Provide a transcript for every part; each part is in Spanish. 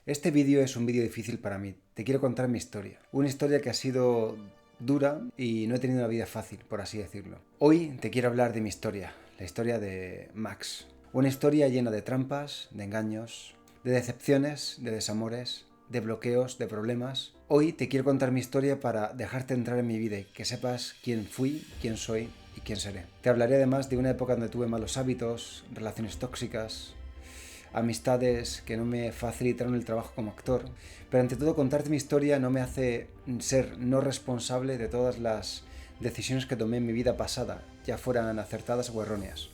Este vídeo es un vídeo difícil para mí. Te quiero contar mi historia. Una historia que ha sido dura y no he tenido una vida fácil, por así decirlo. Hoy te quiero hablar de mi historia, la historia de Max. Una historia llena de trampas, de engaños, de decepciones, de desamores, de bloqueos, de problemas. Hoy te quiero contar mi historia para dejarte entrar en mi vida y que sepas quién fui, quién soy y quién seré. Te hablaré además de una época donde tuve malos hábitos, relaciones tóxicas, amistades que no me facilitaron el trabajo como actor, pero ante todo contarte mi historia no me hace ser no responsable de todas las decisiones que tomé en mi vida pasada, ya fueran acertadas o erróneas.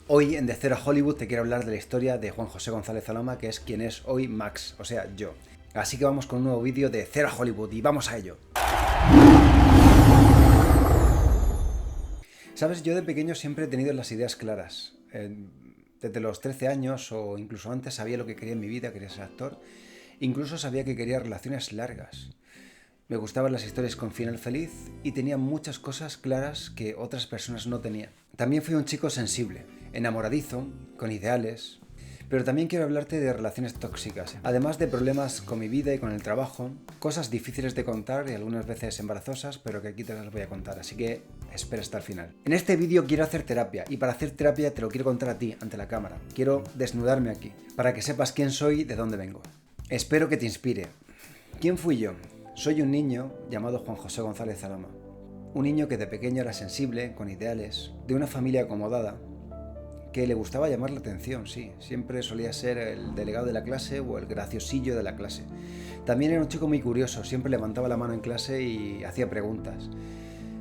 Hoy en De Cero a Hollywood te quiero hablar de la historia de Juan José González Zalama, que es quien es hoy Max, o sea, yo. Así que vamos con un nuevo vídeo de Cero a Hollywood y vamos a ello. Sabes, yo de pequeño siempre he tenido las ideas claras. Desde los 13 años o incluso antes sabía lo que quería en mi vida, quería ser actor. Incluso sabía que quería relaciones largas. Me gustaban las historias con final feliz y tenía muchas cosas claras que otras personas no tenían. También fui un chico sensible, enamoradizo, con ideales. Pero también quiero hablarte de relaciones tóxicas, además de problemas con mi vida y con el trabajo, cosas difíciles de contar y algunas veces embarazosas, pero que aquí te las voy a contar, así que espera hasta el final. En este vídeo quiero hacer terapia y para hacer terapia te lo quiero contar a ti, ante la cámara. Quiero desnudarme aquí, para que sepas quién soy y de dónde vengo. Espero que te inspire. ¿Quién fui yo? Soy un niño llamado Juan José González Zalama. Un niño que de pequeño era sensible, con ideales, de una familia acomodada, que le gustaba llamar la atención, sí. Siempre solía ser el delegado de la clase o el graciosillo de la clase. También era un chico muy curioso, siempre levantaba la mano en clase y hacía preguntas.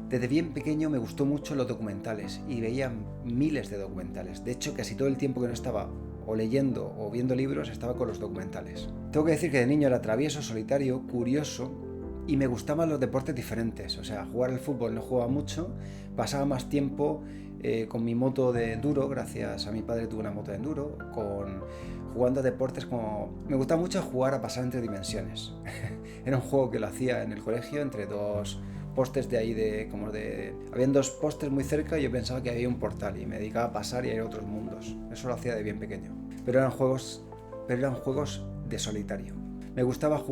Desde bien pequeño me gustó mucho los documentales y veía miles de documentales. De hecho, casi todo el tiempo que no estaba o leyendo o viendo libros estaba con los documentales. Tengo que decir que de niño era travieso, solitario, curioso y me gustaban los deportes diferentes. O sea, jugar al fútbol no jugaba mucho, pasaba más tiempo con mi moto de enduro, gracias a mi padre tuve una moto de enduro, jugando a deportes como... Me gustaba mucho jugar a pasar entre dimensiones. Era un juego que lo hacía en el colegio entre dos postes de ahí habían dos postes muy cerca y yo pensaba que había un portal y me dedicaba a pasar y a ir a otros mundos. Eso lo hacía de bien pequeño. Pero eran juegos de solitario. Me gustaba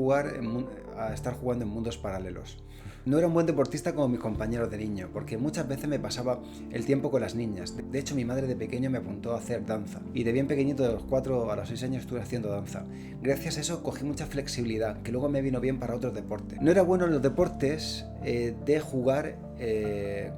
estar jugando en mundos paralelos. No era un buen deportista como mis compañeros de niño, porque muchas veces me pasaba el tiempo con las niñas. De hecho, mi madre de pequeño me apuntó a hacer danza. Y de bien pequeñito, de los 4 a los 6 años, estuve haciendo danza. Gracias a eso cogí mucha flexibilidad, que luego me vino bien para otros deportes. No era bueno en los deportes de jugar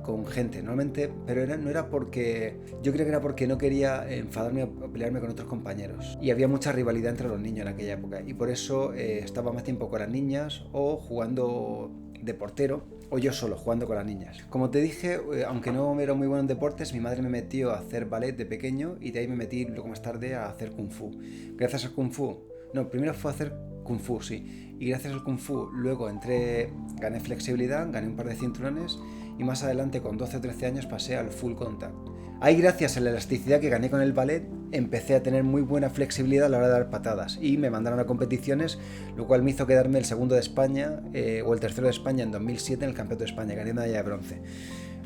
con gente, normalmente, pero no era porque... Yo creo que era porque no quería enfadarme o pelearme con otros compañeros. Y había mucha rivalidad entre los niños en aquella época. Y por eso estaba más tiempo con las niñas o jugando de portero o yo solo jugando con las niñas. Como te dije, aunque no era muy bueno en deportes, mi madre me metió a hacer ballet de pequeño y de ahí me metí luego más tarde a hacer kung fu. Gracias al kung fu, no, primero fue a hacer kung fu, sí, y gracias al kung fu luego gané flexibilidad, gané un par de cinturones y más adelante con 12 o 13 años pasé al full contact. Ahí, gracias a la elasticidad que gané con el ballet, empecé a tener muy buena flexibilidad a la hora de dar patadas y me mandaron a competiciones, lo cual me hizo quedarme el segundo de España o el tercero de España en 2007 en el Campeonato de España, gané medalla de bronce.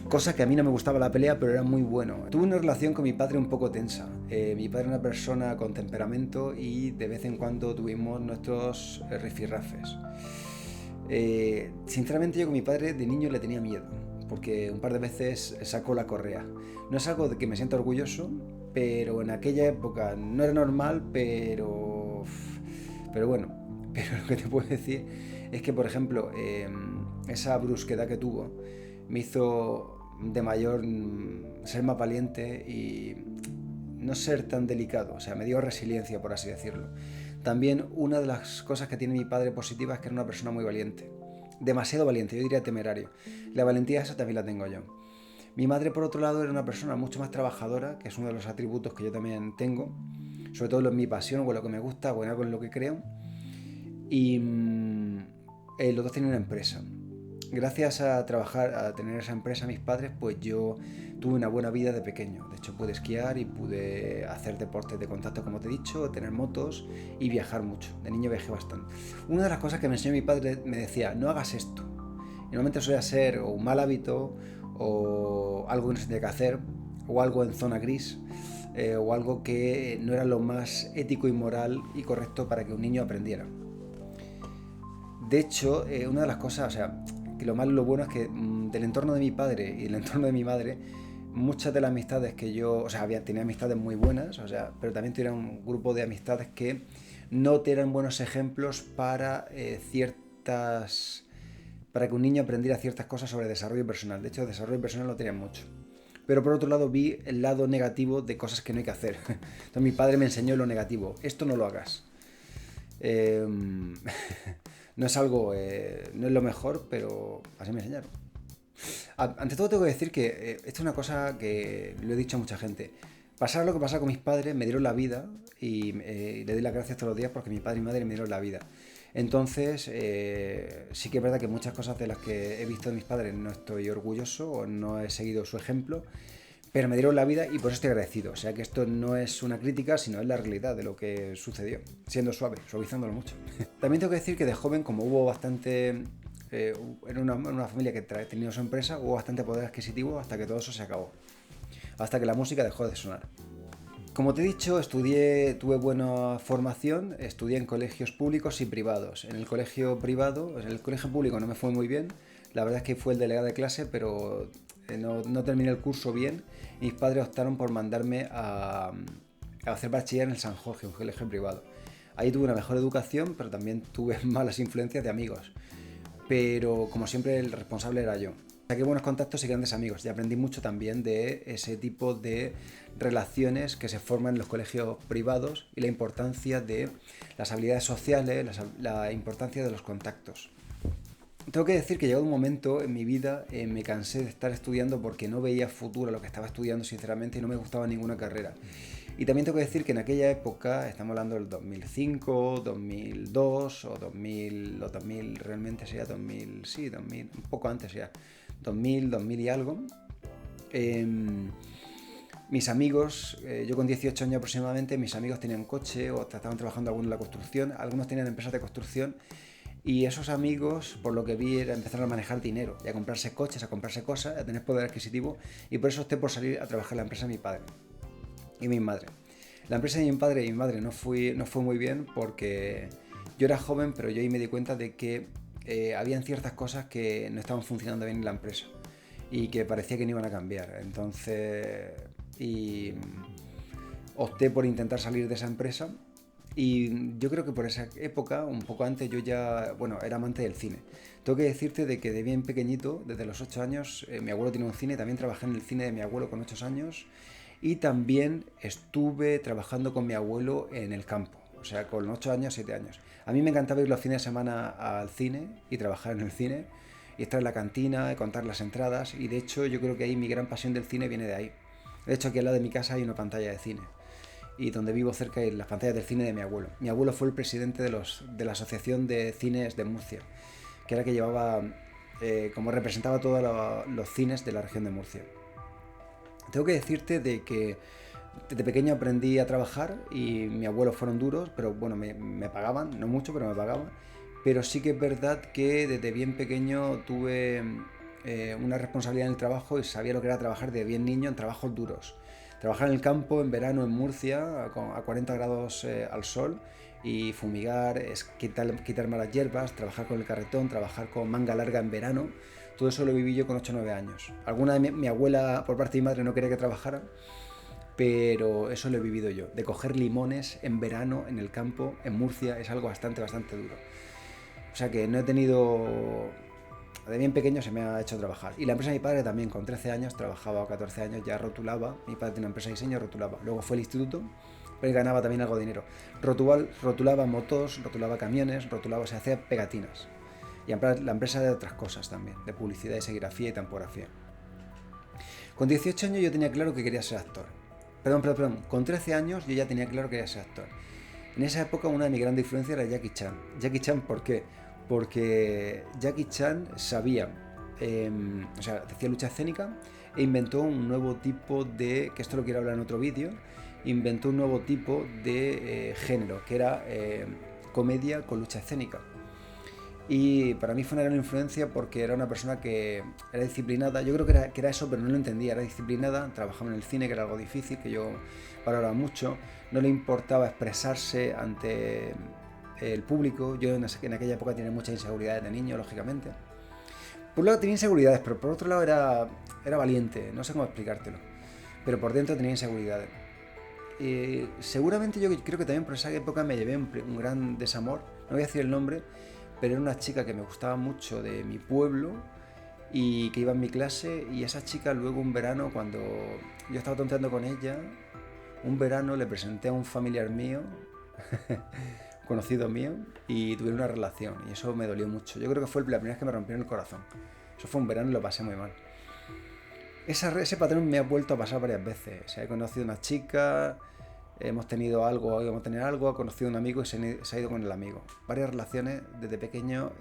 Cosa que a mí no me gustaba la pelea, pero era muy bueno. Tuve una relación con mi padre un poco tensa. Mi padre era una persona con temperamento y de vez en cuando tuvimos nuestros rifirrafes. Sinceramente yo con mi padre de niño le tenía miedo, porque un par de veces sacó la correa. No es algo de que me sienta orgulloso, pero en aquella época no era normal, pero bueno. Pero lo que te puedo decir es que, por ejemplo, esa brusquedad que tuvo me hizo de mayor ser más valiente y no ser tan delicado, o sea, me dio resiliencia, por así decirlo. También una de las cosas que tiene mi padre positiva es que era una persona muy valiente, demasiado valiente, yo diría temerario. La valentía esa también la tengo yo. Mi madre, por otro lado, era una persona mucho más trabajadora, que es uno de los atributos que yo también tengo, sobre todo en mi pasión o en lo que me gusta o en algo en lo que creo. Y los dos tenían una empresa. Gracias a trabajar, a tener esa empresa, mis padres, pues yo tuve una buena vida de pequeño. De hecho, pude esquiar y pude hacer deportes de contacto, como te he dicho, tener motos y viajar mucho. De niño viajé bastante. Una de las cosas que me enseñó mi padre me decía, no hagas esto. Y normalmente solía ser o un mal hábito o algo que no se tenía que hacer o algo en zona gris o algo que no era lo más ético y moral y correcto para que un niño aprendiera. De hecho, una de las cosas, o sea, que lo malo y lo bueno es que del entorno de mi padre y del entorno de mi madre, muchas de las amistades que yo, o sea, tenía amistades muy buenas, o sea, pero también tenía un grupo de amistades que no eran buenos ejemplos para ciertas, para que un niño aprendiera ciertas cosas sobre desarrollo personal. De hecho, desarrollo personal lo tenían mucho. Pero por otro lado vi el lado negativo de cosas que no hay que hacer. Entonces mi padre me enseñó lo negativo. Esto no lo hagas. Eh, no es algo, no es lo mejor, pero así me enseñaron. Ante todo tengo que decir que esto es una cosa que lo he dicho a mucha gente. Pasar lo que pasa con mis padres, me dieron la vida y le doy las gracias todos los días porque mi padre y mi madre me dieron la vida. Entonces, sí que es verdad que muchas cosas de las que he visto de mis padres no estoy orgulloso o no he seguido su ejemplo, pero me dieron la vida y por eso estoy agradecido. O sea que esto no es una crítica, sino es la realidad de lo que sucedió, siendo suave, suavizándolo mucho. También tengo que decir que de joven, como hubo bastante... era una familia que tenía su empresa, hubo bastante poder adquisitivo hasta que todo eso se acabó. Hasta que la música dejó de sonar. Como te he dicho, tuve buena formación, estudié en colegios públicos y privados. En el colegio privado, en el colegio público no me fue muy bien, la verdad es que fue el delegado de clase, pero no terminé el curso bien. Y mis padres optaron por mandarme a hacer bachiller en el San Jorge, un colegio privado. Ahí tuve una mejor educación, pero también tuve malas influencias de amigos. Pero como siempre el responsable era yo. Saqué buenos contactos y grandes amigos y aprendí mucho también de ese tipo de relaciones que se forman en los colegios privados y la importancia de las habilidades sociales, la importancia de los contactos. Tengo que decir que llegó un momento en mi vida, me cansé de estar estudiando porque no veía futuro a lo que estaba estudiando sinceramente y no me gustaba ninguna carrera. Y también tengo que decir que en aquella época, estamos hablando del 2005, 2002 o 2000, o 2000 realmente sería 2000, sí, 2000, un poco antes ya, 2000, 2000 y algo. Mis amigos, yo con 18 años aproximadamente, mis amigos tenían coche o estaban trabajando algunos en la construcción, algunos tenían empresas de construcción y esos amigos, por lo que vi, empezaron a manejar dinero y a comprarse coches, a comprarse cosas, a tener poder adquisitivo y por eso opté por salir a trabajar en la empresa de mi padre y mi madre. La empresa de mi padre y mi madre no fue muy bien porque yo era joven, pero yo ahí me di cuenta de que habían ciertas cosas que no estaban funcionando bien en la empresa y que parecía que no iban a cambiar. Entonces, opté por intentar salir de esa empresa y yo creo que por esa época, un poco antes, yo ya, bueno, era amante del cine. Tengo que decirte de que de bien pequeñito, desde los 8 años, mi abuelo tiene un cine, también trabajé en el cine de mi abuelo con 8 años y también estuve trabajando con mi abuelo en el campo, o sea, con 8 años, 7 años. A mí me encantaba ir los fines de semana al cine y trabajar en el cine y estar en la cantina y contar las entradas y de hecho yo creo que ahí mi gran pasión del cine viene de ahí. De hecho aquí al lado de mi casa hay una pantalla de cine y donde vivo cerca hay las pantallas del cine de mi abuelo. Mi abuelo fue el presidente de la Asociación de Cines de Murcia, que era que llevaba, como representaba todos los cines de la región de Murcia. Tengo que decirte de que desde pequeño aprendí a trabajar y mis abuelos fueron duros, pero bueno, me pagaban, no mucho, pero me pagaban. Pero sí que es verdad que desde bien pequeño tuve una responsabilidad en el trabajo y sabía lo que era trabajar de bien niño en trabajos duros. Trabajar en el campo en verano en Murcia a 40 grados al sol y fumigar, quitar malas hierbas, trabajar con el carretón, trabajar con manga larga en verano. Todo eso lo viví yo con 8 o 9 años. Alguna de mi abuela por parte de mi madre no quería que trabajara, pero eso lo he vivido yo. De coger limones en verano en el campo en Murcia es algo bastante duro. O sea que no he tenido... De bien pequeño se me ha hecho trabajar. Y la empresa de mi padre también, con 13 años, trabajaba, o 14 años, ya rotulaba. Mi padre tiene una empresa de diseño, rotulaba. Luego fue al instituto, pero él ganaba también algo de dinero. Rotulaba motos, rotulaba camiones, rotulaba, se hacía pegatinas. Y la empresa de otras cosas también, de publicidad, de serigrafía y tampografía. Con 18 años yo tenía claro que quería ser actor. Perdón, con 13 años yo ya tenía claro que quería ser actor. En esa época una de mis grandes influencias era Jackie Chan. Jackie Chan, ¿por qué? Porque Jackie Chan sabía, o sea, hacía lucha escénica e inventó un nuevo tipo de, que esto lo quiero hablar en otro vídeo, inventó un nuevo tipo de género, que era comedia con lucha escénica. Y para mí fue una gran influencia porque era una persona que era disciplinada. Yo creo que era eso, pero no lo entendía. Era disciplinada, trabajaba en el cine, que era algo difícil, que yo valoraba mucho. No le importaba expresarse ante el público. Yo en aquella época tenía muchas inseguridades de niño, lógicamente. Por un lado tenía inseguridades, pero por otro lado era valiente, no sé cómo explicártelo. Pero por dentro tenía inseguridades. Seguramente yo creo que también por esa época me llevé un gran desamor, no voy a decir el nombre, pero era una chica que me gustaba mucho de mi pueblo y que iba en mi clase, y esa chica luego un verano, cuando yo estaba tonteando con ella, un verano le presenté a un familiar mío, conocido mío, y tuvieron una relación, y eso me dolió mucho. Yo creo que fue la primera vez que me rompieron el corazón. Eso fue un verano y lo pasé muy mal. Ese patrón me ha vuelto a pasar varias veces. O sea, he conocido una chica, hemos tenido algo, íbamos a tener algo, he conocido a un amigo y se ha ido con el amigo. Varias relaciones desde pequeño,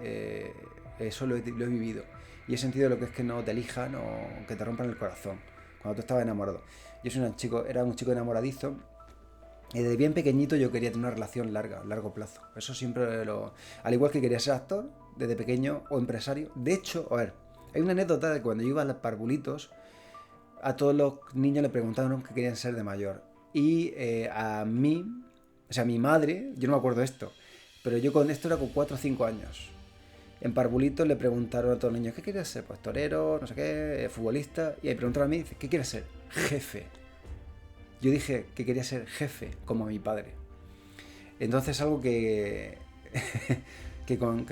eso lo he vivido. Y he sentido lo que es que no te elijan o que te rompan el corazón cuando tú estabas enamorado. Yo era un chico enamoradizo, y desde bien pequeñito yo quería tener una relación largo plazo. Eso siempre Al igual que quería ser actor desde pequeño o empresario. De hecho, a ver, hay una anécdota de cuando yo iba a los parvulitos, a todos los niños le preguntaron qué querían ser de mayor. Y a mí, o sea, a mi madre, yo no me acuerdo de esto, pero yo con esto era con 4 o 5 años. En parvulitos le preguntaron a todos los niños, ¿qué quieres ser? Pues torero, no sé qué, futbolista. Y me preguntaron a mí, ¿qué quieres ser? Jefe. Yo dije que quería ser jefe, como mi padre. Entonces algo que con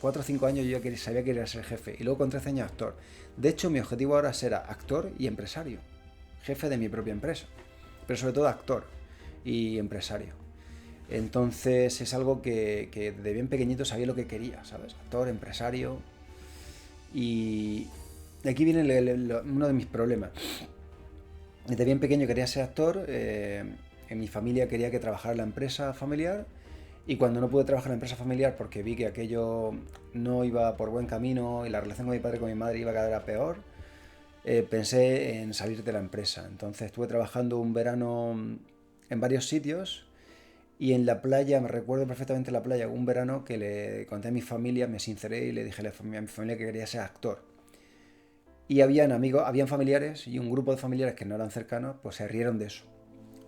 4 o 5 años yo ya sabía que quería ser jefe. Y luego con 13 años actor. De hecho, mi objetivo ahora será actor y empresario. Jefe de mi propia empresa. Pero sobre todo actor y empresario. Entonces es algo que de bien pequeñito sabía lo que quería, ¿sabes? Actor, empresario. Y aquí viene uno de mis problemas. Desde bien pequeño quería ser actor, en mi familia quería que trabajara en la empresa familiar, y cuando no pude trabajar en la empresa familiar porque vi que aquello no iba por buen camino y la relación con mi padre y con mi madre iba cada vez a peor, pensé en salir de la empresa. Entonces estuve trabajando un verano en varios sitios, y en la playa, me recuerdo perfectamente la playa, un verano que le conté a mi familia, me sinceré y le dije a mi familia que quería ser actor. Y habían familiares y un grupo de familiares que no eran cercanos, pues se rieron de eso.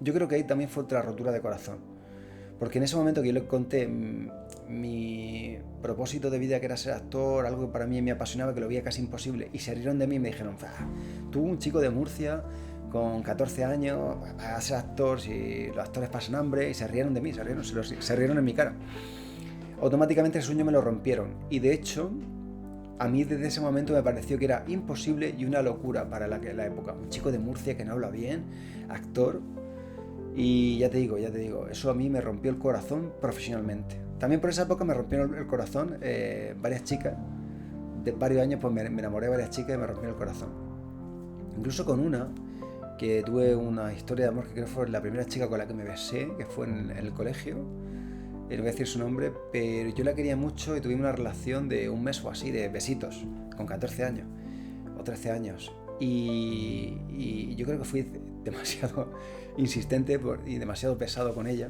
Yo creo que ahí también fue otra rotura de corazón. Porque en ese momento que yo les conté mi propósito de vida, que era ser actor, algo que para mí me apasionaba, que lo veía casi imposible, y se rieron de mí y me dijeron, tú, un chico de Murcia, con 14 años, vas a ser actor si los actores pasan hambre, y se rieron de mí, se rieron en mi cara. Automáticamente el sueño me lo rompieron, y de hecho, a mí desde ese momento me pareció que era imposible y una locura para la época. Un chico de Murcia que no habla bien, actor. Y ya te digo, eso a mí me rompió el corazón profesionalmente. También por esa época me rompieron el corazón varias chicas. De varios años pues me enamoré de varias chicas y me rompieron el corazón. Incluso con una, que tuve una historia de amor que creo fue la primera chica con la que me besé, que fue en el colegio. No voy a decir su nombre, pero yo la quería mucho y tuvimos una relación de un mes o así, de besitos, con 14 años o 13 años. Y yo creo que fui demasiado insistente y demasiado pesado con ella,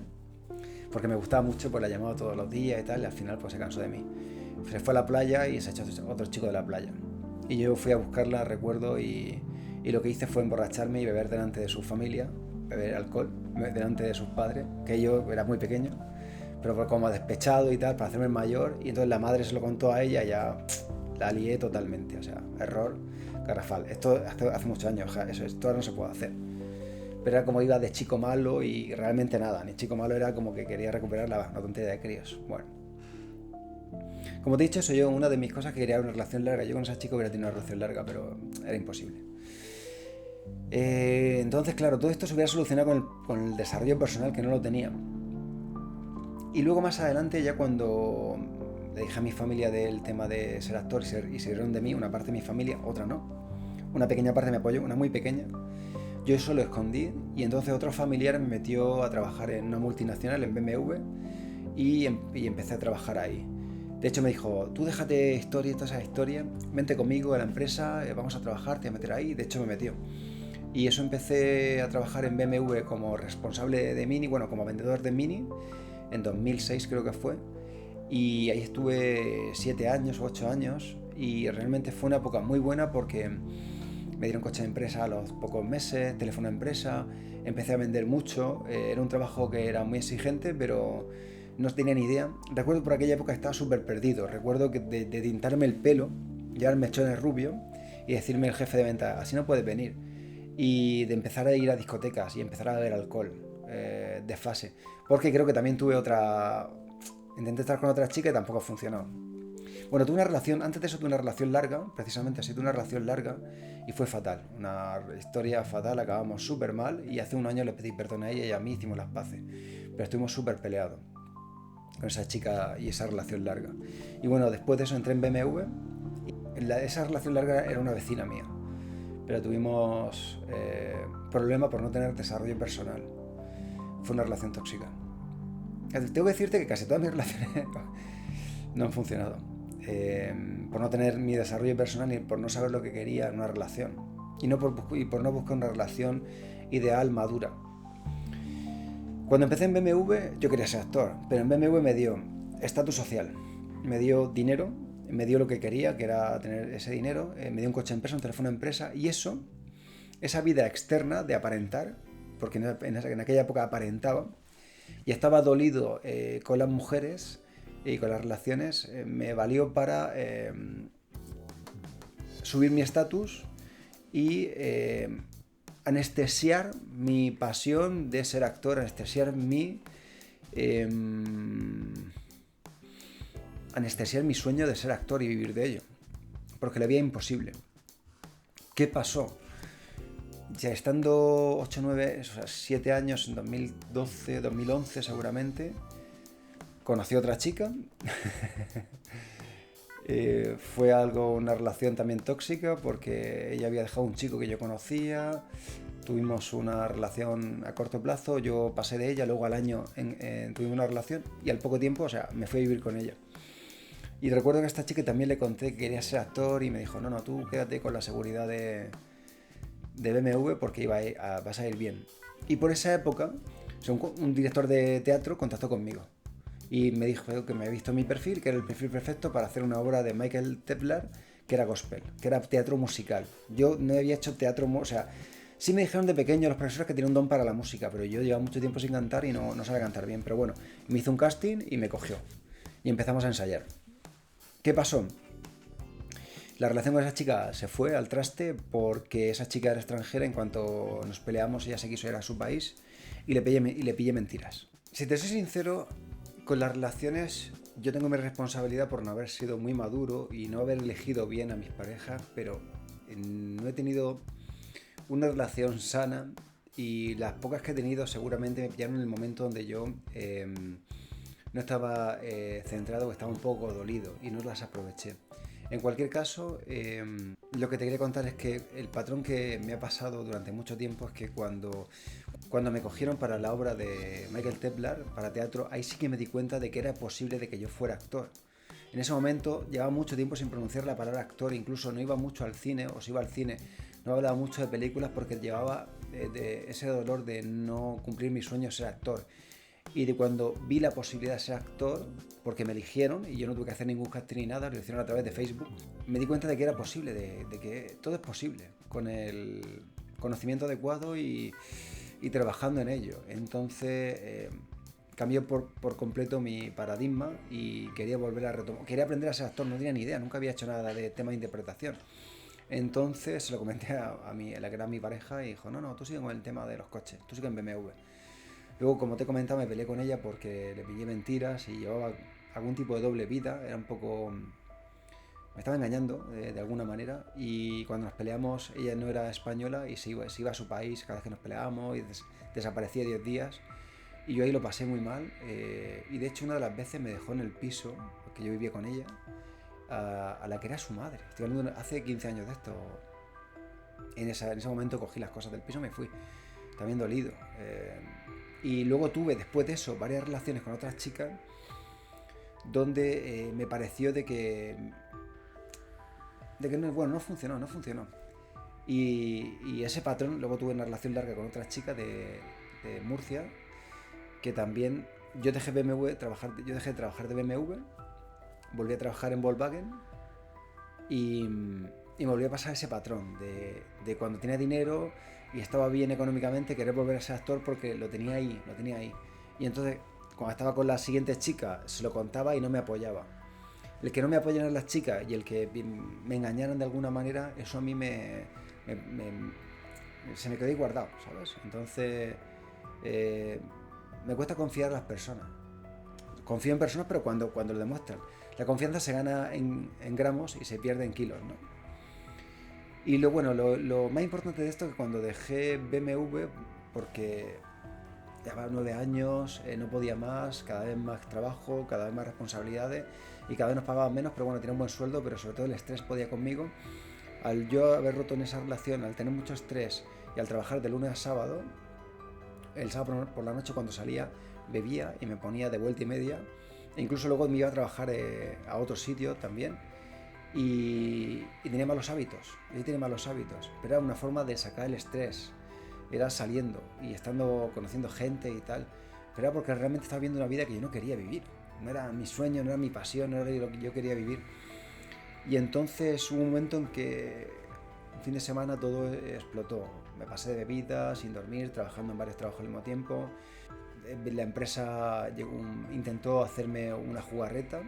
porque me gustaba mucho, pues la llamaba todos los días y tal, y al final pues se cansó de mí. Se fue a la playa y se echó otro chico de la playa. Y yo fui a buscarla, recuerdo, y lo que hice fue emborracharme y beber delante de su familia, beber alcohol delante de sus padres, que yo era muy pequeño, pero como despechado y tal, para hacerme el mayor, y entonces la madre se lo contó a ella y ya la lié totalmente, o sea, error garrafal. Esto hace muchos años, esto ahora no se puede hacer. Pero era como iba de chico malo y realmente nada, ni chico malo, era como que quería recuperar la tontería de críos. Bueno, como te he dicho, soy yo, una de mis cosas que quería una relación larga. Yo con esa chica hubiera tenido una relación larga, pero era imposible. Entonces, claro, todo esto se hubiera solucionado con el desarrollo personal, que no lo tenía. Y luego más adelante, ya cuando le dije a mi familia del tema de ser actor y se rieron de mí, una parte de mi familia, otra no. Una pequeña parte me apoyó, una muy pequeña. Yo eso lo escondí, y entonces otro familiar me metió a trabajar en una multinacional, en BMW, y empecé a trabajar ahí. De hecho me dijo, tú déjate todas esas historias, vente conmigo a la empresa, vamos a trabajar, te voy a meter ahí. De hecho me metió. Y eso, empecé a trabajar en BMW como responsable de Mini, bueno, como vendedor de Mini, en 2006 creo que fue. Y ahí estuve 7 años o 8 años, y realmente fue una época muy buena porque me dieron coche de empresa a los pocos meses, teléfono de empresa, empecé a vender mucho. Era un trabajo que era muy exigente, pero no tenía ni idea. Recuerdo por aquella época estaba súper perdido. Recuerdo que de tintarme el pelo, llevar mechones rubios y decirme el jefe de venta, así no puedes venir. Y de empezar a ir a discotecas y empezar a beber alcohol, de fase. Porque creo que también tuve otra... Intenté estar con otra chica y tampoco funcionó. Bueno, tuve una relación, antes de eso tuve una relación larga, precisamente así tuve una relación larga y fue fatal. Una historia fatal, acabamos súper mal y hace un año le pedí perdón a ella y a mí hicimos las paces. Pero estuvimos súper peleados con esa chica y esa relación larga. Y bueno, después de eso entré en BMW. Esa relación larga era una vecina mía, pero tuvimos problemas por no tener desarrollo personal. Fue una relación tóxica. Tengo que decirte que casi todas mis relaciones no han funcionado. Por no tener mi desarrollo personal y por no saber lo que quería en una relación. Y por no buscar una relación ideal, madura. Cuando empecé en BMW, yo quería ser actor, pero en BMW me dio estatus social, me dio dinero, me dio lo que quería, que era tener ese dinero, me dio un coche empresa, un teléfono empresa, y eso, esa vida externa de aparentar, porque en aquella época aparentaba, y estaba dolido con las mujeres y con las relaciones, me valió para subir mi estatus y anestesiar mi pasión de ser actor, anestesiar mi sueño de ser actor y vivir de ello, porque le veía imposible. ¿Qué pasó? Ya estando 8, 9, o sea, 7 años, en 2012, 2011 seguramente, conocí a otra chica. Fue una relación también tóxica porque ella había dejado a un chico que yo conocía, tuvimos una relación a corto plazo, yo pasé de ella, luego al año tuvimos una relación y al poco tiempo, o sea, me fui a vivir con ella. Y recuerdo que a esta chica también le conté que quería ser actor y me dijo, no, tú quédate con la seguridad de BMW porque vas a ir bien. Y por esa época, un director de teatro contactó conmigo y me dijo que me había visto mi perfil, que era el perfil perfecto para hacer una obra de Michael Teplar, que era gospel, que era teatro musical. Yo no había hecho teatro, o sea, sí me dijeron de pequeño los profesores que tenía un don para la música, pero yo llevaba mucho tiempo sin cantar y no sabía cantar bien. Pero bueno, me hizo un casting y me cogió. Y empezamos a ensayar. ¿Qué pasó? La relación con esa chica se fue al traste porque esa chica era extranjera. En cuanto nos peleamos, ella se quiso ir a su país y le pillé mentiras. Si te soy sincero, con las relaciones yo tengo mi responsabilidad por no haber sido muy maduro y no haber elegido bien a mis parejas, pero no he tenido una relación sana y las pocas que he tenido seguramente me pillaron en el momento donde yo no estaba centrado o estaba un poco dolido y no las aproveché. En cualquier caso, lo que te quería contar es que el patrón que me ha pasado durante mucho tiempo es que cuando me cogieron para la obra de Michael Teplar, para teatro, ahí sí que me di cuenta de que era posible de que yo fuera actor. En ese momento llevaba mucho tiempo sin pronunciar la palabra actor, incluso no iba mucho al cine, o si iba al cine no hablaba mucho de películas porque llevaba de ese dolor de no cumplir mi sueño de ser actor. Y de cuando vi la posibilidad de ser actor, porque me eligieron y yo no tuve que hacer ningún casting ni nada, lo hicieron a través de Facebook, me di cuenta de que era posible, de que todo es posible con el conocimiento adecuado y trabajando en ello. Entonces cambió por completo mi paradigma y quería volver a retomar. Quería aprender a ser actor, no tenía ni idea, nunca había hecho nada de tema de interpretación. Entonces se lo comenté a la que era mi pareja y dijo, no, tú sigue con el tema de los coches, tú sigue en BMW. Luego, como te he comentado, me peleé con ella porque le pillé mentiras y llevaba algún tipo de doble vida, era un poco... Me estaba engañando de alguna manera y cuando nos peleamos ella no era española y se iba a su país cada vez que nos peleábamos y desaparecía 10 días y yo ahí lo pasé muy mal y de hecho una de las veces me dejó en el piso, porque yo vivía con ella, a la que era su madre. Estoy hablando hace 15 años de esto. En ese momento cogí las cosas del piso y me fui, también dolido. Y luego tuve después de eso varias relaciones con otras chicas donde me pareció de que no funcionó. Y ese patrón, luego tuve una relación larga con otras chicas de Murcia, que también yo dejé de trabajar de BMW, volví a trabajar en Volkswagen y me volví a pasar ese patrón de cuando tenía dinero y estaba bien económicamente, querer volver a ser actor porque lo tenía ahí. Y entonces cuando estaba con la siguiente chica se lo contaba y no me apoyaba. El que no me apoyaran las chicas y el que me engañaran de alguna manera, eso a mí se me quedó ahí guardado, ¿sabes? Entonces me cuesta confiar en las personas. Confío en personas, pero cuando lo demuestran. La confianza se gana en gramos y se pierde en kilos, ¿no? Y lo más importante de esto es que cuando dejé BMW, porque llevaba 9 años, no podía más, cada vez más trabajo, cada vez más responsabilidades y cada vez nos pagaban menos, pero bueno, tenía un buen sueldo, pero sobre todo el estrés podía conmigo. Al yo haber roto en esa relación, al tener mucho estrés y al trabajar de lunes a sábado, el sábado por la noche cuando salía bebía y me ponía de vuelta y media, e incluso luego me iba a trabajar a otro sitio también y tenía malos hábitos, pero era una forma de sacar el estrés, era saliendo y estando conociendo gente y tal, pero era porque realmente estaba viviendo una vida que yo no quería vivir, no era mi sueño, no era mi pasión, no era lo que yo quería vivir. Y entonces hubo un momento en que un fin de semana todo explotó. Me pasé de bebida, sin dormir, trabajando en varios trabajos al mismo tiempo. La empresa intentó hacerme una jugarreta,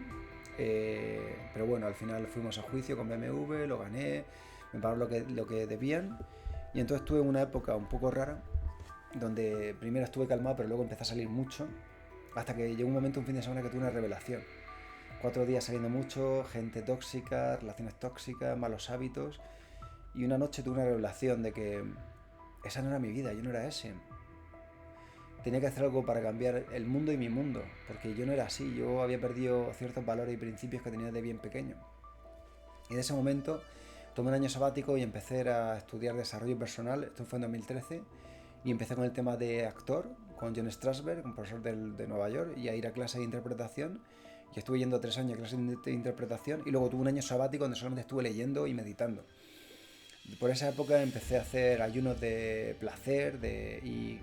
pero bueno, al final fuimos a juicio con BMW, lo gané, me pagaron lo que debían. Y entonces tuve una época un poco rara, donde primero estuve calmado, pero luego empecé a salir mucho, hasta que llegó un momento, un fin de semana, que tuve una revelación. 4 días saliendo mucho, gente tóxica, relaciones tóxicas, malos hábitos. Y una noche tuve una revelación de que esa no era mi vida, yo no era ese. Tenía que hacer algo para cambiar el mundo y mi mundo, porque yo no era así, yo había perdido ciertos valores y principios que tenía de bien pequeño. Y en ese momento tomé un año sabático y empecé a estudiar desarrollo personal, esto fue en 2013, y empecé con el tema de actor, con John Strasberg, un profesor de Nueva York, y a ir a clase de interpretación. Y estuve yendo 3 años a clases de interpretación y luego tuve un año sabático donde solamente estuve leyendo y meditando. Por esa época empecé a hacer ayunos de placer y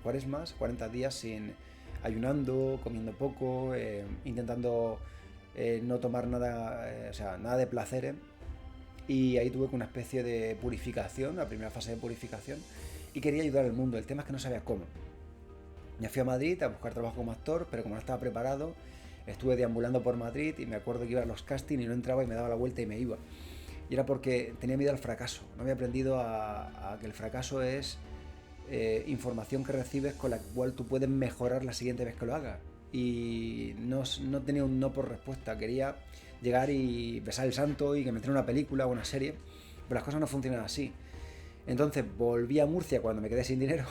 cuaresmas, 40 días sin ayunando, comiendo poco, intentando no tomar nada, nada de placer. Y ahí tuve una especie de purificación, la primera fase de purificación, y quería ayudar al mundo. El tema es que no sabía cómo. Me fui a Madrid a buscar trabajo como actor, pero como no estaba preparado, estuve deambulando por Madrid y me acuerdo que iba a los castings y no entraba y me daba la vuelta y me iba. Y era porque tenía miedo al fracaso. No había aprendido a que el fracaso es información que recibes con la cual tú puedes mejorar la siguiente vez que lo hagas. Y no tenía un no por respuesta. Quería llegar y besar el santo y que me entrara una película o una serie, pero las cosas no funcionan así. Entonces volví a Murcia cuando me quedé sin dinero.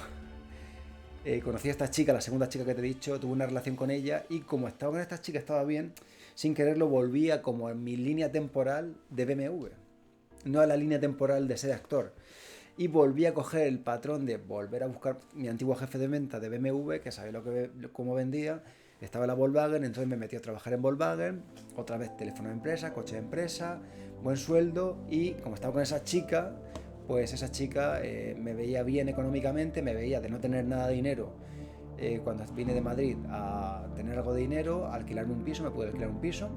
Conocí a esta chica, la segunda chica que te he dicho, tuve una relación con ella y como estaba con esta chica estaba bien, sin quererlo volvía como en mi línea temporal de BMW, no a la línea temporal de ser actor. Y volví a coger el patrón de volver a buscar mi antiguo jefe de venta de BMW, que sabía cómo vendía, estaba en la Volkswagen, entonces me metí a trabajar en Volkswagen, otra vez teléfono de empresa, coche de empresa, buen sueldo, y como estaba con esa chica, pues esa chica me veía bien económicamente, me veía de no tener nada de dinero. Cuando vine de Madrid a tener algo de dinero, a alquilarme un piso, me pude alquilar un piso.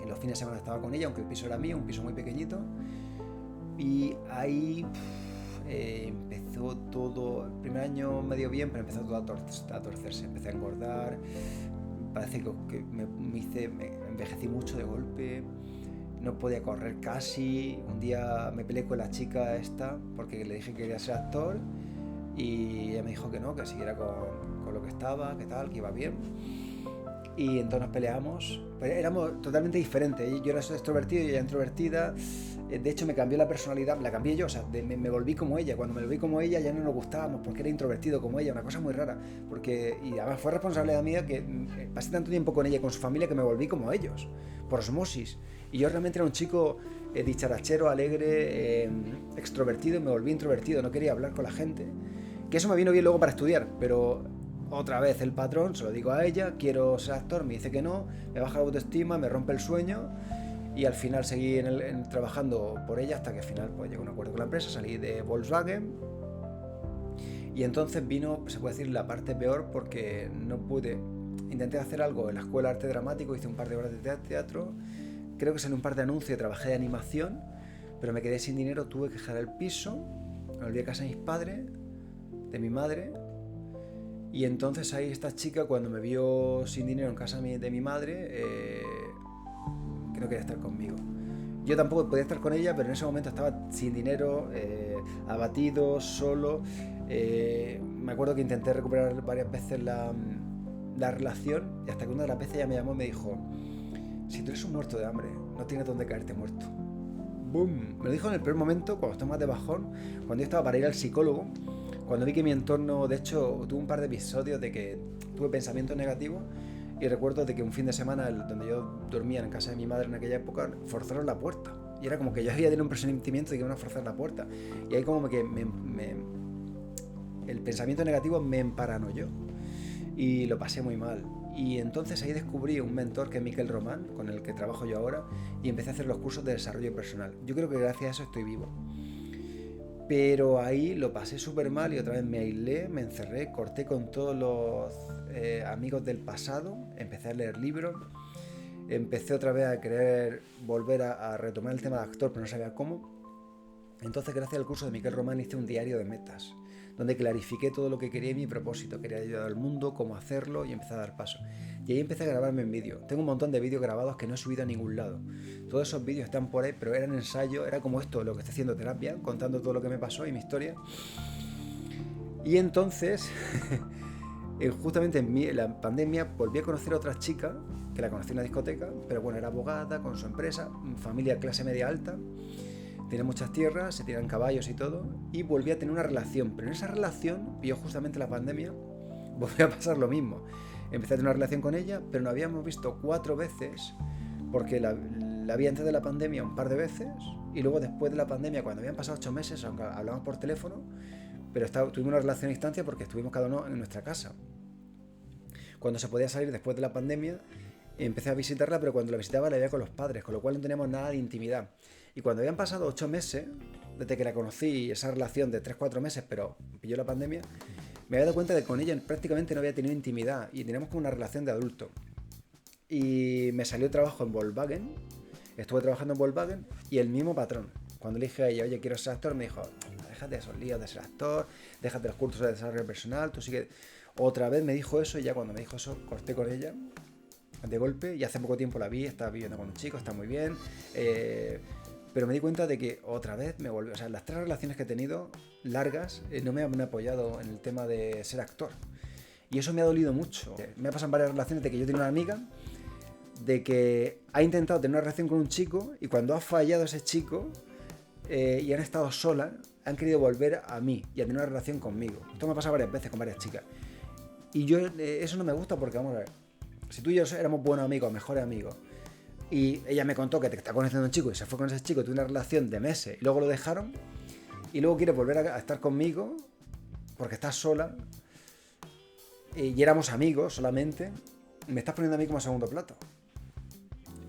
En los fines de semana estaba con ella, aunque el piso era mío, un piso muy pequeñito. Y ahí empezó todo, el primer año medio bien, pero empezó todo a torcerse, empecé a engordar, parece que me envejecí mucho de golpe. No podía correr casi. Un día me peleé con la chica esta porque le dije que quería ser actor y ella me dijo que no, que siguiera con lo que estaba, que tal, que iba bien. Y entonces nos peleamos. Pero éramos totalmente diferentes. Yo era extrovertido y ella introvertida. De hecho me cambió la personalidad, la cambié yo, o sea, me volví como ella. Cuando me volví como ella ya no nos gustábamos porque era introvertido como ella, una cosa muy rara. Y además fue responsabilidad mía que pasé tanto tiempo con ella y con su familia que me volví como ellos, por osmosis. Y yo realmente era un chico dicharachero, alegre, extrovertido, y me volví introvertido, no quería hablar con la gente. Que eso me vino bien luego para estudiar, pero otra vez el patrón, se lo digo a ella, quiero ser actor, me dice que no, me baja la autoestima, me rompe el sueño. Y al final seguí trabajando por ella hasta que al final pues, llegó a un acuerdo con la empresa, salí de Volkswagen. Y entonces vino, se puede decir, la parte peor porque no pude. Intenté hacer algo en la escuela de arte dramático, hice un par de horas de teatro, creo que salió un par de anuncios, trabajé de animación, pero me quedé sin dinero, tuve que dejar el piso, me volví a casa de mis padres, de mi madre, Y entonces ahí esta chica, cuando me vio sin dinero en casa de mi madre, que no quería estar conmigo. Yo tampoco podía estar con ella, pero en ese momento estaba sin dinero, abatido, solo. Me acuerdo que intenté recuperar varias veces la relación, y hasta que una de las veces ella me llamó y me dijo: si tú eres un muerto de hambre, no tienes dónde caerte muerto. ¡Boom! Me lo dijo en el peor momento, cuando estaba más de bajón, cuando yo estaba para ir al psicólogo, cuando vi que mi entorno, de hecho, tuve un par de episodios de que tuve pensamientos negativos. Y recuerdo de que un fin de semana, donde yo dormía en casa de mi madre en aquella época, forzaron la puerta. Y era como que yo había tenido un presentimiento de que iban a forzar la puerta. Y ahí como que el pensamiento negativo me emparanoyó. Y lo pasé muy mal. Y entonces ahí descubrí un mentor que es Miquel Román, con el que trabajo yo ahora, y empecé a hacer los cursos de desarrollo personal. Yo creo que gracias a eso estoy vivo. Pero ahí lo pasé súper mal y otra vez me aislé, me encerré, corté con todos los amigos del pasado, empecé a leer libros, empecé otra vez a querer volver a retomar el tema de actor, pero no sabía cómo. Entonces, gracias al curso de Miquel Román, hice un diario de metas, donde clarifiqué todo lo que quería y mi propósito. Quería ayudar al mundo, cómo hacerlo, y empecé a dar paso. Y ahí empecé a grabarme en vídeo. Tengo un montón de vídeos grabados que no he subido a ningún lado. Todos esos vídeos están por ahí, pero eran ensayos, era como esto, lo que estoy haciendo terapia, contando todo lo que me pasó y mi historia. Y entonces, justamente en la pandemia, volví a conocer a otra chica, que la conocí en la discoteca, pero bueno, era abogada, con su empresa, familia clase media alta, tenía muchas tierras, se tiran caballos y todo, y volví a tener una relación. Pero en esa relación, vio justamente la pandemia, volvió a pasar lo mismo. Empecé a tener una relación con ella, pero nos habíamos visto 4 veces, porque la vi antes de la pandemia un par de veces, y luego después de la pandemia, cuando habían pasado 8 meses, aunque hablamos por teléfono, pero tuvimos una relación a distancia porque estuvimos cada uno en nuestra casa. Cuando se podía salir después de la pandemia, empecé a visitarla, pero cuando la visitaba la veía con los padres, con lo cual no teníamos nada de intimidad. Y cuando habían pasado 8 meses, desde que la conocí, esa relación de 3-4 meses, pero pilló la pandemia, me había dado cuenta de que con ella prácticamente no había tenido intimidad y teníamos como una relación de adulto. Y me salió trabajo en Volkswagen, estuve trabajando en Volkswagen, y el mismo patrón. Cuando le dije a ella: oye, quiero ser actor, me dijo: déjate de esos líos de ser actor, déjate los cursos de desarrollo personal, tú sigue. Otra vez me dijo eso, y ya cuando me dijo eso, corté con ella de golpe, y hace poco tiempo la vi, estaba viviendo con un chico, está muy bien, pero me di cuenta de que otra vez me volvió, o sea, las 3 relaciones que he tenido largas no me han apoyado en el tema de ser actor, y eso me ha dolido mucho. Me ha pasado en varias relaciones de que yo tenía una amiga de que ha intentado tener una relación con un chico, y cuando ha fallado ese chico y han estado solas, han querido volver a mí y a tener una relación conmigo. Esto me ha pasado varias veces con varias chicas, y yo eso no me gusta, porque vamos a ver, si tú y yo éramos buenos amigos, mejores amigos, y ella me contó que te está conociendo un chico y se fue con ese chico, tuve una relación de meses y luego lo dejaron, y luego quiere volver a estar conmigo porque estás sola y éramos amigos solamente, me estás poniendo a mí como segundo plato.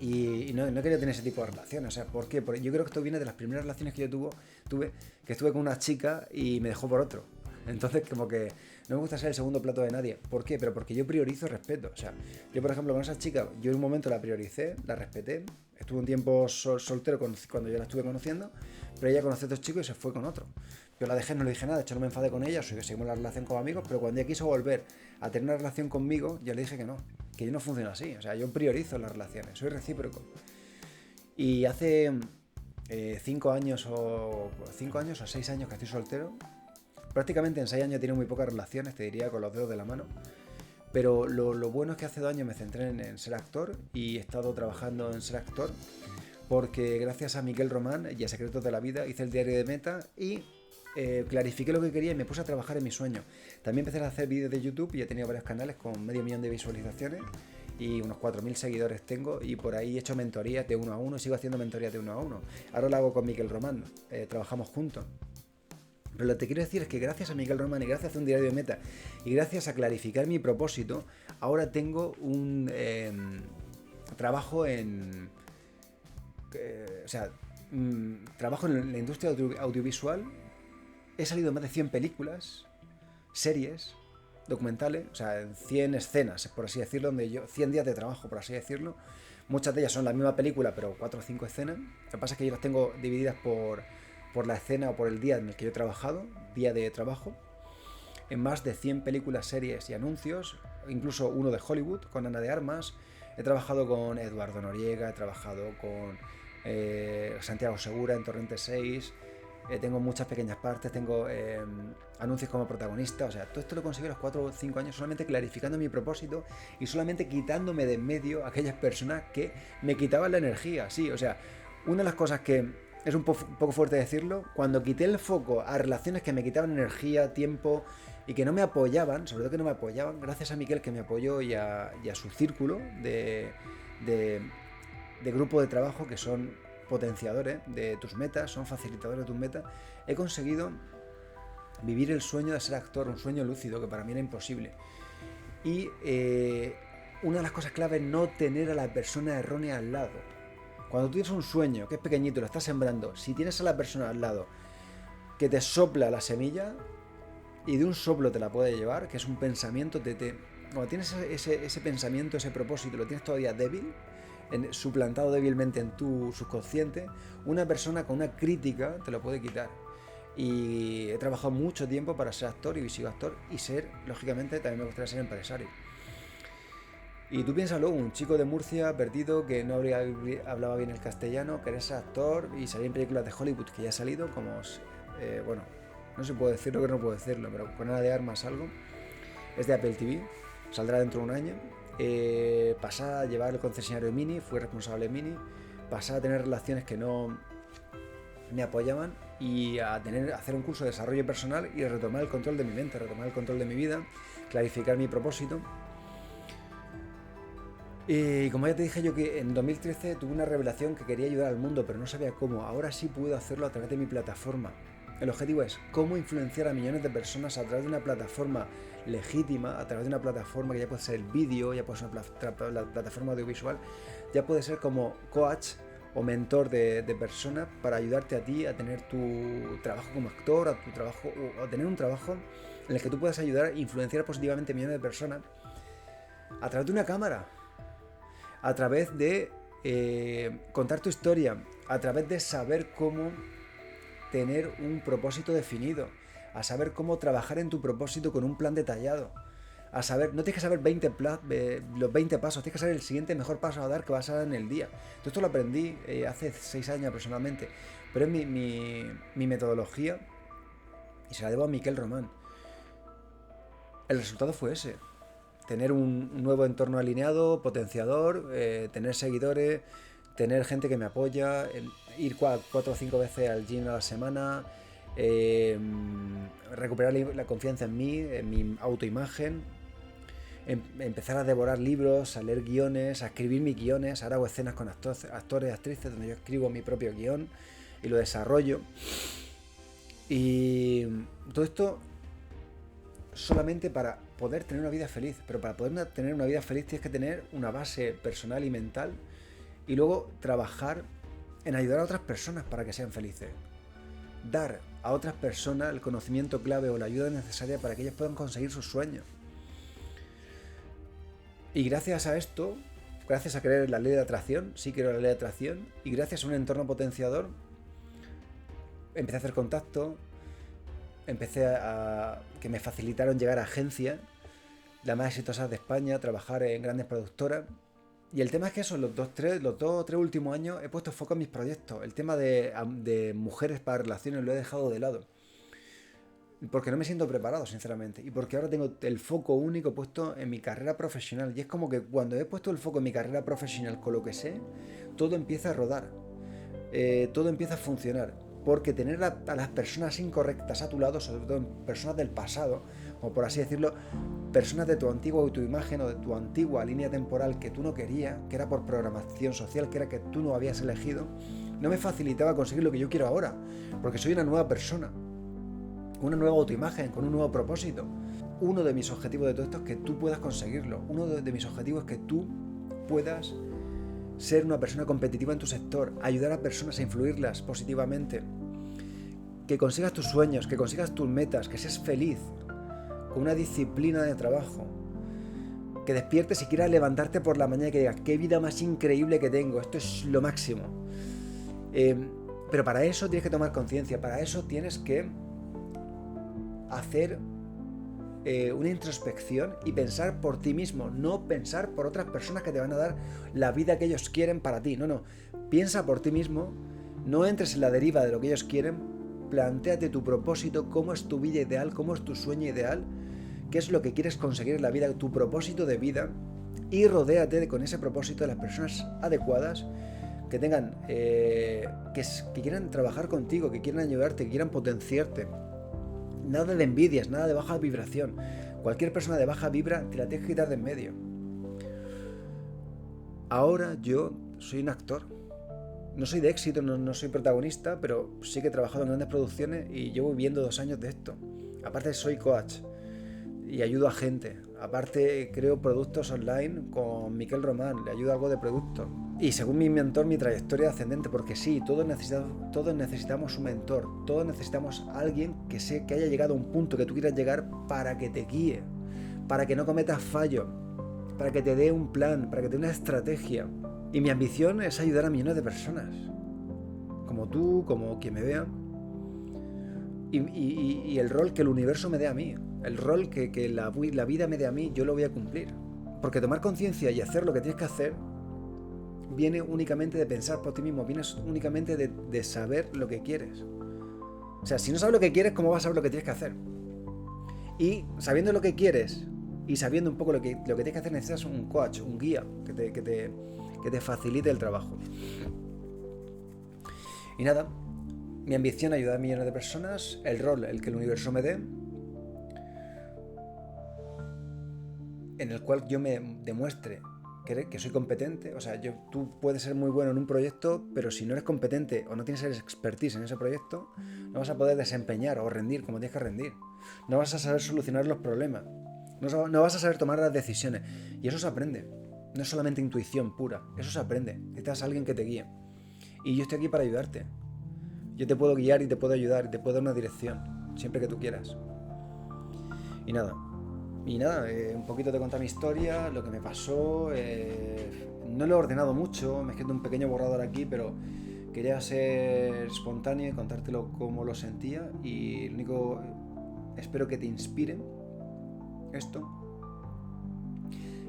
Y no quería tener ese tipo de relaciones. O sea, ¿por qué? Porque yo creo que esto viene de las primeras relaciones que yo tuve, que estuve con una chica y me dejó por otro. Entonces, como que no me gusta ser el segundo plato de nadie. ¿Por qué? Pero porque yo priorizo respeto. O sea, yo, por ejemplo, con esa chica, yo en un momento la prioricé, la respeté. Estuve un tiempo soltero cuando yo la estuve conociendo, pero ella conoció a otro chico y se fue con otro. Yo la dejé, no le dije nada, de hecho no me enfadé con ella, seguimos la relación como amigos, pero cuando ella quiso volver a tener una relación conmigo, yo le dije que yo no funciono así. O sea, yo priorizo las relaciones, soy recíproco. Y hace 5 años o 6 años que estoy soltero. Prácticamente en 6 años he tenido muy pocas relaciones, te diría con los dedos de la mano. Pero lo bueno es que hace 2 años me centré en ser actor, y he estado trabajando en ser actor porque gracias a Miquel Román y a Secretos de la Vida hice el diario de meta y clarifiqué lo que quería y me puse a trabajar en mi sueño. También empecé a hacer vídeos de YouTube y he tenido varios canales con 500.000 de visualizaciones y unos 4.000 seguidores tengo, y por ahí he hecho mentorías de 1 a 1 y sigo haciendo mentorías de 1 a 1. Ahora lo hago con Miquel Román, trabajamos juntos. Pero lo que te quiero decir es que gracias a Miquel Román y gracias a hacer un diario de meta y gracias a clarificar mi propósito, ahora tengo un trabajo en... trabajo en la industria audiovisual. He salido en más de 100 películas, series, documentales, o sea, 100 escenas, por así decirlo, 100 días de trabajo, por así decirlo. Muchas de ellas son la misma película, pero 4 o 5 escenas. Lo que pasa es que yo las tengo divididas por la escena o por el día en el que yo he trabajado, día de trabajo. en más de 100 películas, series y anuncios, incluso uno de Hollywood, con Ana de Armas. He trabajado con Eduardo Noriega, he trabajado con Santiago Segura en Torrente 6. Tengo muchas pequeñas partes, tengo anuncios como protagonista. O sea, todo esto lo conseguí a los 4 o 5 años solamente clarificando mi propósito y solamente quitándome de en medio aquellas personas que me quitaban la energía. Sí, o sea, una de las cosas que es un poco fuerte decirlo, cuando quité el foco a relaciones que me quitaban energía, tiempo y que no me apoyaban, sobre todo que no me apoyaban, gracias a Miquel que me apoyó y a su círculo de grupo de trabajo que son potenciadores de tus metas, son facilitadores de tus metas, he conseguido vivir el sueño de ser actor, un sueño lúcido que para mí era imposible. Y una de las cosas claves es no tener a la persona errónea al lado. Cuando tú tienes un sueño que es pequeñito, lo estás sembrando, si tienes a la persona al lado que te sopla la semilla y de un soplo te la puede llevar, que es un pensamiento, cuando tienes ese pensamiento, ese propósito, lo tienes todavía débil, suplantado débilmente en tu subconsciente, una persona con una crítica te lo puede quitar. Y he trabajado mucho tiempo para ser actor y sigo actor y ser, lógicamente, también me gustaría ser empresario. Y tú piénsalo, un chico de Murcia perdido que no hablaba bien el castellano, querer ser actor y salir en películas de Hollywood que ya ha salido, como, bueno, no se puede decirlo que no puedo decirlo, pero con Ana de Armas algo, es de Apple TV, saldrá dentro de un año. Pasar a llevar el concesionario de Mini, fui responsable de Mini, pasar a tener relaciones que no me apoyaban y a hacer un curso de desarrollo personal y retomar el control de mi mente, retomar el control de mi vida, clarificar mi propósito. Y como ya te dije yo que en 2013 tuve una revelación que quería ayudar al mundo, pero no sabía cómo. Ahora sí puedo hacerlo a través de mi plataforma. El objetivo es cómo influenciar a millones de personas a través de una plataforma legítima, a través de una plataforma que ya puede ser el vídeo, ya puede ser la plataforma audiovisual, ya puede ser como coach o mentor de personas para ayudarte a ti a tener tu trabajo como actor, a tu trabajo, o a tener un trabajo en el que tú puedas ayudar e influenciar positivamente a millones de personas a través de una cámara, a través de contar tu historia, a través de saber cómo tener un propósito definido, a saber cómo trabajar en tu propósito con un plan detallado, a saber, no tienes que saber los 20 pasos, tienes que saber el siguiente mejor paso a dar que vas a dar en el día. Todo esto lo aprendí hace 6 años aproximadamente, pero es mi metodología y se la debo a Miquel Román. El resultado fue ese: tener un nuevo entorno alineado, potenciador, tener seguidores, tener gente que me apoya, ir 4 o 5 veces al gym a la semana, recuperar la confianza en mí, en mi autoimagen, empezar a devorar libros, a leer guiones, a escribir mis guiones. Ahora hago escenas con actores y actrices donde yo escribo mi propio guión y lo desarrollo. Y todo esto solamente para poder tener una vida feliz. Pero para poder tener una vida feliz tienes que tener una base personal y mental y luego trabajar en ayudar a otras personas para que sean felices. Dar a otras personas el conocimiento clave o la ayuda necesaria para que ellas puedan conseguir sus sueños. Y gracias a esto, gracias a creer la ley de atracción, sí creo la ley de atracción, y gracias a un entorno potenciador, empecé a hacer contacto, empecé a que me facilitaron llegar a agencias, las más exitosas de España, trabajar en grandes productoras. Y el tema es que eso, los dos o tres últimos años he puesto foco en mis proyectos. El tema de mujeres para relaciones lo he dejado de lado. Porque no me siento preparado, sinceramente. Y porque ahora tengo el foco único puesto en mi carrera profesional. Y es como que cuando he puesto el foco en mi carrera profesional con lo que sé, todo empieza a rodar. Todo empieza a funcionar. Porque tener a las personas incorrectas a tu lado, sobre todo personas del pasado, o por así decirlo, personas de tu antigua autoimagen o de tu antigua línea temporal que tú no querías, que era por programación social, que era que tú no habías elegido, no me facilitaba conseguir lo que yo quiero ahora, porque soy una nueva persona, con una nueva autoimagen, con un nuevo propósito. Uno de mis objetivos de todo esto es que tú puedas conseguirlo. Uno de mis objetivos es que tú puedas ser una persona competitiva en tu sector, ayudar a personas a influirlas positivamente, que consigas tus sueños, que consigas tus metas, que seas feliz, con una disciplina de trabajo, que despiertes y quieras levantarte por la mañana y que digas, qué vida más increíble que tengo, esto es lo máximo. Pero para eso tienes que tomar conciencia, para eso tienes que hacer una introspección y pensar por ti mismo, no pensar por otras personas que te van a dar la vida que ellos quieren para ti. No, piensa por ti mismo, no entres en la deriva de lo que ellos quieren, plantéate tu propósito, cómo es tu vida ideal, cómo es tu sueño ideal, qué es lo que quieres conseguir en la vida, tu propósito de vida, y rodéate con ese propósito de las personas adecuadas que tengan, que quieran trabajar contigo, que quieran ayudarte, que quieran potenciarte. Nada de envidias, nada de baja vibración. Cualquier persona de baja vibra te la tienes que quitar de en medio. Ahora yo soy un actor. No soy de éxito, no soy protagonista, pero sí que he trabajado en grandes producciones y llevo viviendo 2 años de esto. Aparte soy coach y ayudo a gente. Aparte creo productos online con Miquel Román, le ayudo algo de producto. Y según mi mentor, mi trayectoria ascendente, porque sí, todos necesitamos un mentor, todos necesitamos a alguien que haya llegado a un punto que tú quieras llegar para que te guíe, para que no cometas fallos, para que te dé un plan, para que te dé una estrategia. Y mi ambición es ayudar a millones de personas, como tú, como quien me vea. Y el rol que el universo me dé a mí, el rol que la vida me dé a mí, yo lo voy a cumplir. Porque tomar conciencia y hacer lo que tienes que hacer viene únicamente de pensar por ti mismo, viene únicamente de saber lo que quieres. O sea, si no sabes lo que quieres, ¿cómo vas a saber lo que tienes que hacer? Y sabiendo lo que quieres y sabiendo un poco lo que tienes que hacer, necesitas un coach, un guía que te facilite el trabajo. Y nada, mi ambición es ayudar a millones de personas, el rol, el que el universo me dé, en el cual yo me demuestre que soy competente. O sea, tú puedes ser muy bueno en un proyecto, pero si no eres competente o no tienes expertise en ese proyecto, no vas a poder desempeñar o rendir como tienes que rendir. No vas a saber solucionar los problemas. No vas a saber tomar las decisiones. Y eso se aprende. No es solamente intuición pura. Eso se aprende. Necesitas a alguien que te guíe. Y yo estoy aquí para ayudarte. Yo te puedo guiar y te puedo ayudar y te puedo dar una dirección. Siempre que tú quieras. Y nada, un poquito te contar mi historia, lo que me pasó. No lo he ordenado mucho, me escrito un pequeño borrador aquí, pero quería ser espontáneo y contártelo como lo sentía. Y lo único, espero que te inspire esto,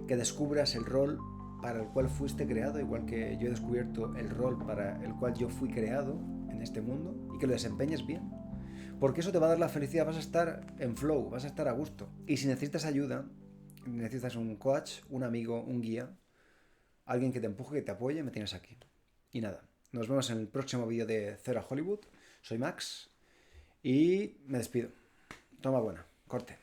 que descubras el rol para el cual fuiste creado, igual que yo he descubierto el rol para el cual yo fui creado en este mundo, y que lo desempeñes bien. Porque eso te va a dar la felicidad, vas a estar en flow, vas a estar a gusto. Y si necesitas ayuda, necesitas un coach, un amigo, un guía, alguien que te empuje, que te apoye, me tienes aquí. Y nada, nos vemos en el próximo vídeo de Cero a Hollywood. Soy Max y me despido. Toma buena, corte.